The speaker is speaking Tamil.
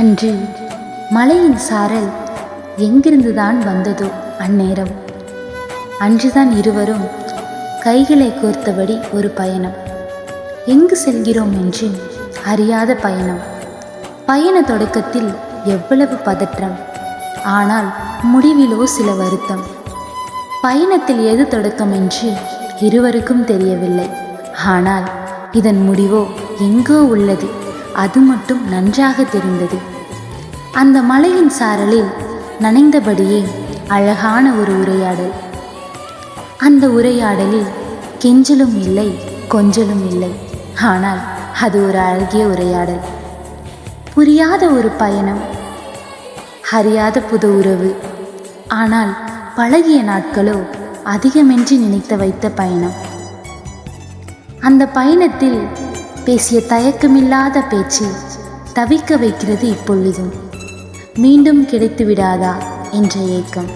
அன்று மலையின் சாரல் எங்கிருந்துதான் வந்ததோ அந்நேரம். அன்றுதான் இருவரும் கைகளை கோர்த்தபடி ஒரு பயணம். எங்கு செல்கிறோம் என்று அறியாத பயணம். பயண தொடக்கத்தில் எவ்வளவு பதற்றம், ஆனால் முடிவிலோ சில வருத்தம். பயணத்தில் எது தொடக்கம் என்று இருவருக்கும் தெரியவில்லை. ஆனால் இதன் முடிவோ எங்கோ உள்ளது, அது மட்டும் நன்றாக தெரிந்தது. அந்த மலையின் சாரலில் நனைந்தபடியே அழகான ஒரு உரையாடல். அந்த உரையாடலில் கெஞ்சலும் இல்லை, கொஞ்சலும் இல்லை. ஆனால் அது ஒரு அழகிய உரையாடல். புரியாத ஒரு பயணம், அறியாத புது உறவு. ஆனால் பழகிய நாட்களோ அதிகமென்று நினைத்து வைத்த பயணம். அந்த பயணத்தில் பேசிய தயக்கமில்லாத பேச்சு தவிக்க வைக்கிறது இப்பொழுதும். மீண்டும் கிடைத்து விடாதா என்ற ஏக்கம்.